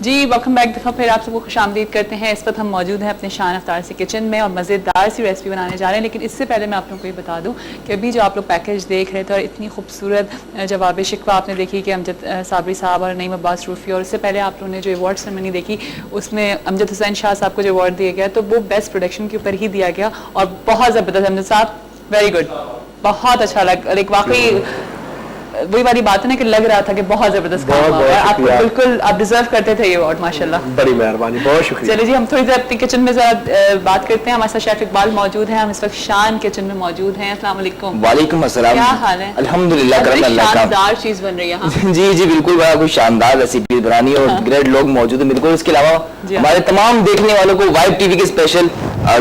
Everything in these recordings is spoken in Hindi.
जी वेलकम बैक। दफ़ा फिर आप सबको खुशामदीद करते हैं। इस वक्त हम मौजूद हैं अपने शान अफ्तार सी किचन में और मज़ेदार सी रेसिपी बनाने जा रहे हैं। लेकिन इससे पहले मैं आप लोगों को ये बता दूं कि अभी जो आप लोग पैकेज देख रहे थे और इतनी खूबसूरत जवाब शिकवा आपने देखी कि अमजद साबरी साहब और नईम अब्बास रूफ़ी, और इससे पहले आप लोगों ने जो अवार्ड सेरेमनी देखी उसमें अमजद हुसैन शाह साहब को जो अवार्ड दिया गया तो वो बेस्ट प्रोडक्शन के ऊपर ही दिया गया और बहुत ज़बरदस्त। अमजद साहब वेरी गुड, बहुत अच्छा लगा। एक वाकई वही वाली बात है ना कि लग रहा था कि बहुत जबरदस्त काम हुआ है। आप बिल्कुल आप डिजर्व करते थे ये अवार्ड, माशाल्लाह। बड़ी मेहरबानी, बहुत शुक्रिया। चलिए जी, हम थोड़ी देर अपनी किचन में जरा बात करते हैं। हमारे साथ शेफ इकबाल मौजूद हैं, हम इस वक्त शान किचन में मौजूद हैं। अस्सलाम वालेकुम। वालेकुम अस्सलाम। क्या हाल है? अल्हम्दुलिल्लाह, करम अल्लाह का। शानदार चीज बन रही है यहाँ। जी जी बिल्कुल, बड़ा कुछ शानदार रेसिपी बनानी और ग्रेट लोग मौजूद हैं बिल्कुल। इसके अलावा हमारे तमाम देखने वालों को वाइब टीवी के स्पेशल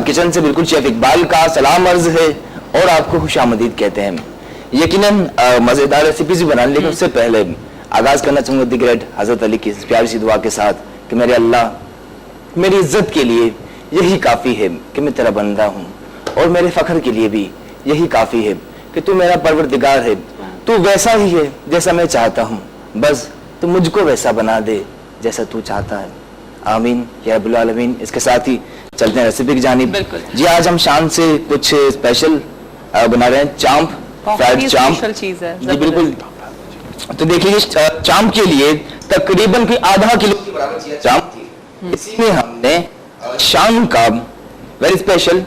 किचन से बिल्कुल शेफ इकबाल का सलाम अर्ज है और आपको खुशामदीद कहते हैं। यकीनन मज़ेदार रेसिपीज भी बनाने, लेकिन उससे पहले आगाज करना चाहूँगा दी ग्रेट हज़रत अली की प्यारी सी दुआ के साथ कि मेरे अल्लाह मेरी इज्जत के लिए यही काफ़ी है कि मैं तेरा बंदा हूँ, और मेरे फ़ख्र के लिए भी यही काफ़ी है कि तू मेरा परवरदिगार है। तू वैसा ही है जैसा मैं चाहता हूँ, बस तू मुझको वैसा बना दे जैसा तू चाहता है। आमीन या रब्बुल आलमीन। इसके साथ ही चलते हैं रेसिपी की जानिब। जी, आज हम शान से कुछ स्पेशल बना रहे हैं, चांप, फ्राइड चांप चीज है जी बिल्कुल। तो देखिए चांप के लिए तकरीबन कोई आधा किलो की बराबर चांप थी। इसी में हमने शान का वेरी स्पेशल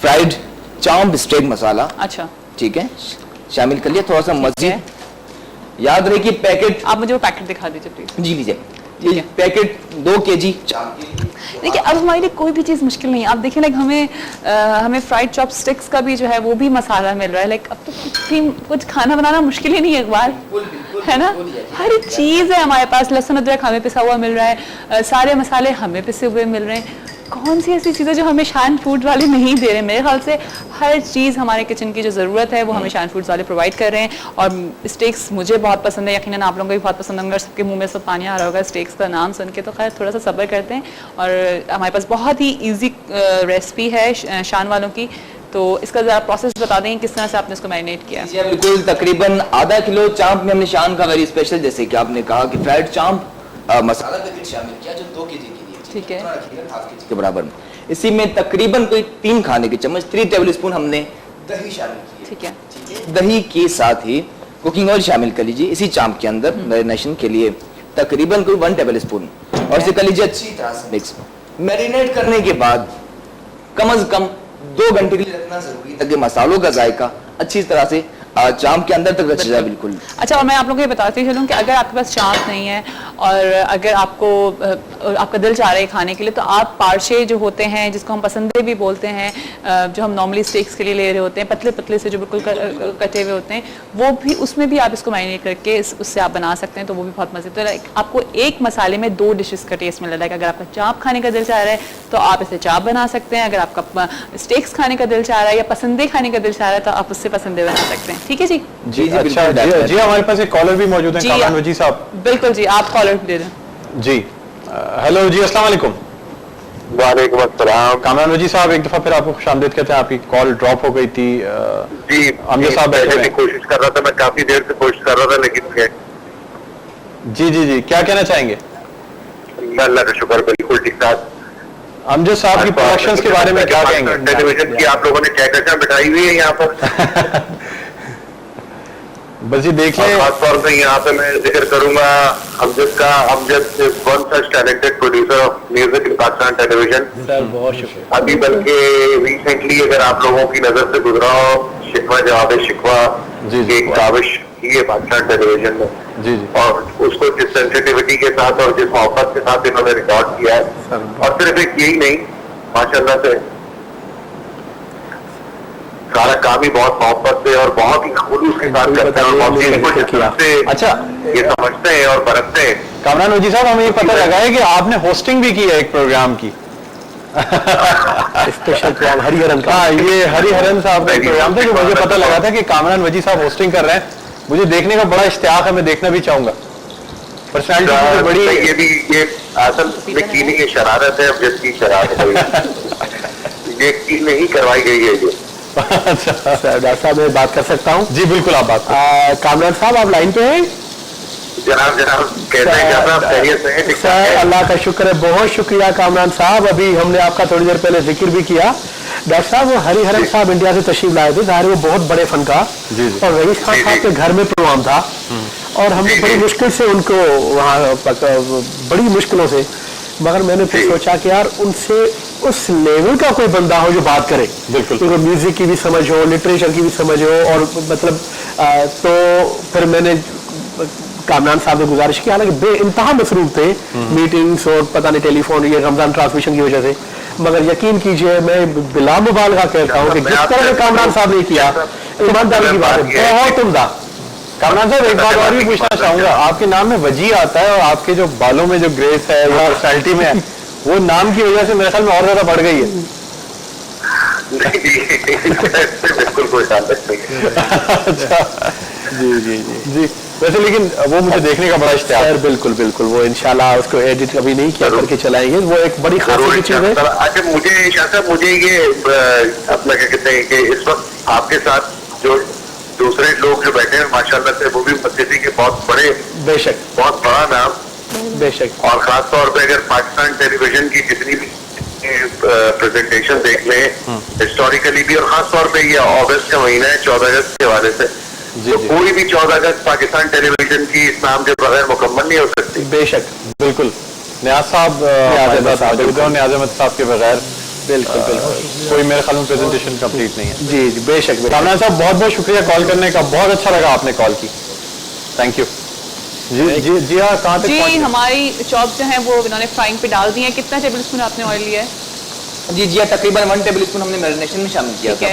फ्राइड चांप स्टेक मसाला, अच्छा ठीक है, शामिल कर लिया। थोड़ा सा मजीद याद रहे कि पैकेट, आप मुझे वो पैकेट दिखा दीजिए प्लीज। जी लीजिए, ये पैकेट 2 kg चांप की। देखिए अब हमारे लिए कोई भी चीज़ मुश्किल नहीं है। आप देखिए लाइक हमें फ्राइड चॉप स्टिक्स का भी जो है वो भी मसाला मिल रहा है। लाइक अब तो कुछ खाना बनाना मुश्किल ही नहीं है इकबाल, है ना। हर एक चीज़ है हमारे पास। लहसुन अदरक हमें पिसा हुआ मिल रहा है, सारे मसाले हमें पिसे हुए मिल रहे हैं। कौन सी ऐसी चीज़ें जो हमें शान फूड वाले नहीं दे रहे? मेरे ख्याल से हर चीज़ हमारे किचन की जो ज़रूरत है वो हमें शान फूड्स वाले प्रोवाइड कर रहे हैं। और स्टेक्स मुझे बहुत पसंद है, यकीनन आप लोगों को भी बहुत पसंद होंगे। सबके मुंह में सब पानी आ रहा होगा स्टेक्स का नाम सुन के, तो खैर थोड़ा सा सब्र करते हैं। और हमारे पास बहुत ही ईजी रेसिपी है शान वालों की, तो इसका ज़रा प्रोसेस बता दें किस तरह से आपने इसको मैरिनेट किया। जी बिल्कुल, तकरीबन आधा किलो चांप में हमने शान का वेरी स्पेशल, जैसे कि आपने कहा कि फ्राइड चांप मसाला पैकेट शामिल किया जो 2 kg के लिए, ठीक है, हाफ kg के बराबर। इसी में तकरीबन कोई 3 खाने के चम्मच 3 टेबल स्पून हमने दही शामिल की, ठीक है। दही के साथ ही कुकिंग ऑयल शामिल कर लीजिए इसी चांप के अंदर मैरिनेशन के लिए, तकरीबन कोई 1 टेबल स्पून, और इसे कर लीजिए अच्छी तरह से मिक्स। मैरिनेट करने के बाद कम से कम 2 घंटे के लिए रखना जरूरी है ताकि मसालों का जायका अच्छी तरह से चांप के अंदर तक रच जाए बिल्कुल। अच्छा, और मैं आप लोगों को ये बताती चलूँ कि अगर आपके पास चांप नहीं है और अगर आपका दिल चाह रहा है खाने के लिए, तो आप पार्शे जो होते हैं, जिसको हम पसंदे भी बोलते हैं, जो हम नॉर्मली स्टेक्स के लिए ले रहे होते हैं, पतले पतले से जो बिल्कुल कटे हुए होते हैं, वो भी उसमें भी आप इसको मैरिनेट करके उससे आप बना सकते हैं, तो वो भी बहुत मजे। तो आपको एक मसाले में 2 डिशेस का टेस्ट मिल रहा है। अगर आपका चांप खाने का दिल चाह रहा है तो आप इसे चांप बना सकते हैं, अगर आपका स्टेक्स खाने का दिल चाह रहा है या पसंदे खाने का दिल चाह रहा है तो आप उससे पसंदे बना सकते हैं। ठीक है जी। जी अच्छा, जी हमारे पास एक कॉलर भी मौजूद है, कामरान वजी साहब। बिल्कुल जी, आप कॉलर दे दें। जी हेलो जी, अस्सलाम वालेकुम। वालेकुम अस्सलाम। कामरान वजी साहब, एक दफा फिर आपको खुशामदीद कहते हैं। आपकी कॉल ड्रॉप हो गई थी। जी अमजद साहब बैठे थे, कोशिश कर रहा था, मैं काफी देर से कोशिश कर रहा था, लेकिन जी जी जी, क्या कहना चाहेंगे? अल्लाह का शुक्र, बिल्कुल ठीक ठाक। अमजद साहब की प्रोडक्शंस के बारे में क्या कहेंगे? टेलीविजन की आप लोगों ने क्या क्या बिठाई हुई है यहाँ पर? बस ये देख लें, खासतौर पे यहाँ पे मैं जिक्र करूंगा अमजद का। Amjad is one such talented producer of music in Pakistan television. बहुत शुक्रिया। अभी बल्कि रिसेंटली अगर आप लोगों की नजर से गुजरा हो, शिकवा जवाब शिकवा एक काविश की है पाकिस्तान टेलीविजन में, जी जी, और उसको जिस सेंसिटिविटी के साथ और जिस मोहब्बत के साथ इन्होंने रिकॉर्ड किया है, और सिर्फ एक यही नहीं, माशाल्लाह से सारा काम ही बहुत मोहब्बत से और बहुत ही खुलूस के साथ करते हैं और बहुत ही अच्छा ये समझते हैं और बरतते हैं। कामरान वजी साहब, हमें ये पता लगा है कि आपने होस्टिंग भी की है एक प्रोग्राम की, स्पेशल प्रोग्राम हरिहरन का। हाँ, ये हरिहरन साहब का प्रोग्राम था जो मुझे पता लगा था कि कामरान वजी साहब होस्टिंग कर रहे हैं। मुझे देखने का बड़ा इश्तियाक है, मैं देखना भी चाहूंगा। पर्सनालिटी बड़ी, ये भी ये असल में की नहीं, ये शरारत है, जिसकी शरारत है ये की नहीं करवाई गई है ये। डॉक्टर साहब, मैं बात कर सकता हूँ? जी बिल्कुल, आप बात। कामरान साहब, आप लाइन पे हैं? जनाब कैसे हैं जनाब, खैरियत से हैं? ठीक ठाक सर हैं? अल्लाह का शुक्र है, बहुत शुक्रिया कामरान साहब। अभी हमने आपका थोड़ी देर पहले जिक्र भी किया। डॉक्टर साहब वो हरिहरन साहब इंडिया से तशरीफ लाए थे, जाहिर वो बहुत बड़े फनकार और रईस खान साहब के घर में प्रोग्राम था और हमने बड़ी मुश्किल से उनको वहाँ बड़ी मुश्किलों से, मगर मैंने फिर सोचा कि यार उनसे उस लेवल का कोई बंदा हो जो बात करे, बिल्कुल क्योंकि म्यूजिक की भी समझ हो, लिटरेचर की भी समझ हो, और मतलब तो फिर मैंने कामरान साहब ने गुजारिश की, हालांकि बे इंतहा मसरूफ थे मीटिंग्स और पता नहीं टेलीफोन, ये रमजान ट्रांसमिशन की वजह से, मगर यकीन कीजिए मैं बिला मुबालगा कहता हूँ कि जिस तरह कामरान साहब ने किया, ईमानदारी की बात है, बहुत उम्दा। कामरान साहब एक बात और भी पूछना चाहूंगा, आपके नाम में वजी आता है और आपके जो बालों में जो ग्रेस है, वो पर्सनैलिटी में है, वो नाम की वजह से मेरे ख्याल में और ज्यादा बढ़ गई है। बिल्कुल कोई बात नहीं। अच्छा जी जी जी जी, वैसे लेकिन वो मुझे देखने का बड़ा इश्तिहार है। बिल्कुल बिल्कुल, वो इंशाल्लाह उसको एडिट कभी नहीं किया करके चलाएंगे, वो एक बड़ी खासियत की चीज है। अच्छा मुझे ये अपना क्या कहते हैं कि इस वक्त आपके साथ जो दूसरे लोग जो बैठे हैं माशाल्लाह से, वो भी मस्जिदी के बहुत बड़े, बेशक बहुत बड़ा नाम, बेशक, और खास तौर पे अगर पाकिस्तान टेलीविजन की जितनी भी प्रेजेंटेशन देख लें हिस्टोरिकली भी, और खास तौर पे ये अगस्त का महीना है 14 अगस्त के हवाले से, तो कोई भी 14 अगस्त पाकिस्तान टेलीविजन की इस नाम के बगैर मुकम्मल नहीं हो सकती। बेशक बिल्कुल, न्याज साहब न्याज अहमद साहब के बगैर बिल्कुल बिल्कुल कोई मेरे ख्याल में प्रेजेंटेशन कंप्लीट नहीं है। जी जी बेशक। कामरान साहब बहुत बहुत शुक्रिया कॉल करने का, बहुत अच्छा लगा आपने कॉल की, थैंक यू। जी जी जी हाँ, कहाँ तक जी हमारी चॉप जो है वो इन्होंने फ्राइंग पे डाल दी है। कितना टेबल स्पून आपने ऑयल लिया है? जी जी तकरीबन 1 टेबल स्पून हमने मैरिनेशन में शामिल किया था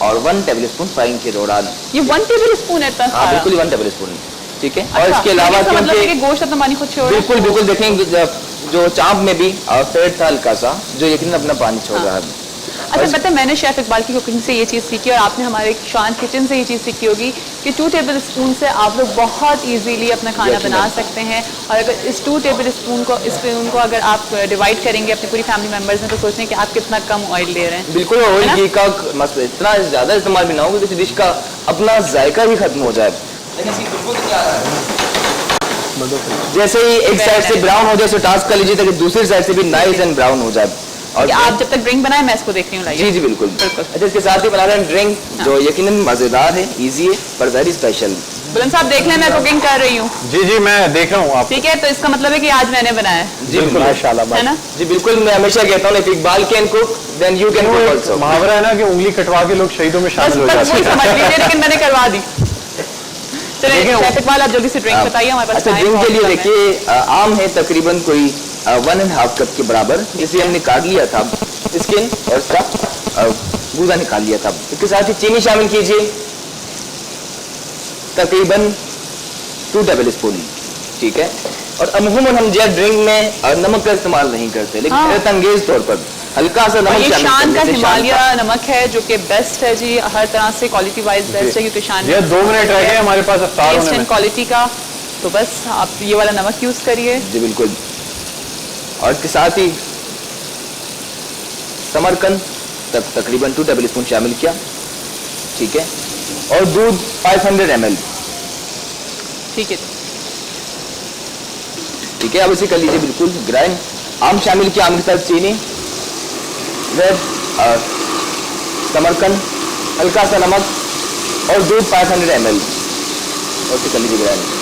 और 1 टेबल स्पून फ्राइंग के दौरान। ये 1 टेबल स्पून है इतना सारा? बिल्कुल 1 टेबल स्पून, ठीक है। अच्छा, और इसके अलावा क्योंकि गोश्त अपना पानी खुद छोड़, बिल्कुल बिल्कुल देखें जो चाप में भी फैट था हल्का सा, जो यकीनन अपना पानी छोड़ रहा है। अच्छा पता है मैंने शेफ इकबाल की कुकिंग से ये चीज़ सीखी और आपने हमारे शान किचन से ये चीज़ सीखी होगी कि 2 टेबल स्पून से आप लोग बहुत इजीली अपना खाना बना सकते हैं। और अगर इस 2 टेबल स्पून को अगर आप डिवाइड करेंगे अपनी पूरी फैमिली मेंबर्स में, तो सोचें कि आप कितना कम ऑयल ले रहे हैं। बिल्कुल, ऑयल घी का इतना ज़्यादा इस्तेमाल भी ना हो कि डिश का अपना जायका ही खत्म हो जाए। जैसे ही एक साइड से ब्राउन हो जाए तो टास्क कर लीजिए ताकि दूसरी साइड से भी नाइस एंड ब्राउन हो जाए। और आप जब तक ड्रिंक बनाए मैं इसको देख रही हूँ। जी जी बिल्कुल। अच्छा इसके साथ ही बना रहे हैं ड्रिंक जो यकीनन मजेदार है, इजी है पर वेरी स्पेशल। बुलंद साहब देख लें मैं कुकिंग कर रही हूँ। जी जी मैं देख रहा हूँ आप। ठीक है, तो इसका मतलब है कि आज मैंने बनाया है। जी बिल्कुल माशाल्लाह, है ना? जी बिल्कुल, मैं हमेशा कहता हूँ Iqbal can cook then you can cook also. मुहावरा है ना कि उंगली कटवा के लोग शहीदों में शामिल हो जाते हैं। समझ लीजिए, लेकिन मैंने करवा दी। चलिए शेफ इकबाल आप जल्दी से ड्रिंक बताइए हमारे पास। अच्छा ड्रिंक के लिए देखिए आम है तकरीबन कोई 1.5 कप के बराबर, इसे हमने काट लिया था स्किन और इसका गूदा निकाल लिया था। इसके साथ ही चीनी शामिल कीजिए तकरीबन 2 टेबल स्पून, ठीक है। और अमूमन हम जब ड्रिंक में नमक का इस्तेमाल नहीं करते, लेकिन हैरत अंगेज तौर पर हल्का सा नमक शामिल। शान का हिमालय नमक है जो कि बेस्ट है जी, हर तरह से क्वालिटी वाइज बेस्ट है, क्योंकि शान 2 मिनट रह गए हमारे पास अफ्तार होने में क्वालिटी का, तो बस आप ये वाला नमक यूज करिए। जी बिल्कुल। और इसके साथ ही समरकंद तकरीबन 2 टेबल स्पून शामिल किया, ठीक है। और दूध 500 ml, ठीक है ठीक है। अब इसे कर लीजिए बिल्कुल ग्राइंड। आम शामिल किया, आम के साथ चीनी, समरकंद, हल्का सा नमक और दूध 500 ml, और इसे कर लीजिए ग्राइंड।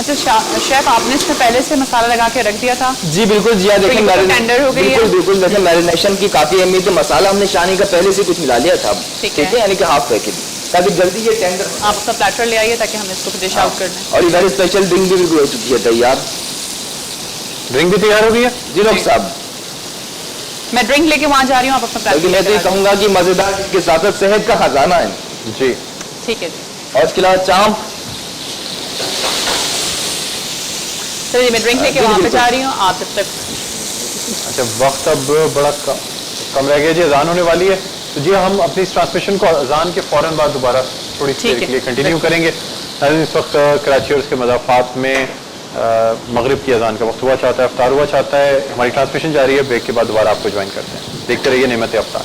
अच्छा शेफ आपने इसमें पहले से मसाला लगा के रख दिया था? जी बिल्कुल जी, देखिए टेंडर हो गई है। बिल्कुल बिल्कुल, जैसे मैरिनेशन की काफी अहमियत है। मसाला हमने शानी का पहले से कुछ मिला लिया था, ठीक है, यानी कि हाफ पैकेट, ताकि जल्दी ये टेंडर। आप अपना प्लेटर ले आइए ताकि हम इसको डिश आउट कर लें। और इधर स्पेशल ड्रिंक भी हो चुकी है तैयार। ड्रिंक भी तैयार हो गई है जी डॉक्टर साहब। मैं ड्रिंक लेके वहाँ जा रही हूँ, आप अपना प्लेटर। मैं तो ये कहूँगा कि मजेदार के साथ सेहत का खजाना है जी, ठीक है। और इसके अलावा चांप। चलिए मैं ड्रिंक लेके वहाँ पे जा रही हूँ, आप जब तक। अच्छा वक्त अब बड़ा कम रह गया जी, अजान होने वाली है, तो जी हम अपनी इस ट्रांसमिशन को अजान के फौरन बाद दोबारा थोड़ी देर के लिए कंटिन्यू करेंगे। इस वक्त कराची और उसके मज़ाफ़ात में मगरिब की अजान का वक्त हुआ चाहता है, अफ्तार हुआ चाहता है। हमारी ट्रांसमिशन जारी है, ब्रेक के बाद दोबारा आपको ज्वाइन करते हैं। देखते रहिए नेमत अफ्तार।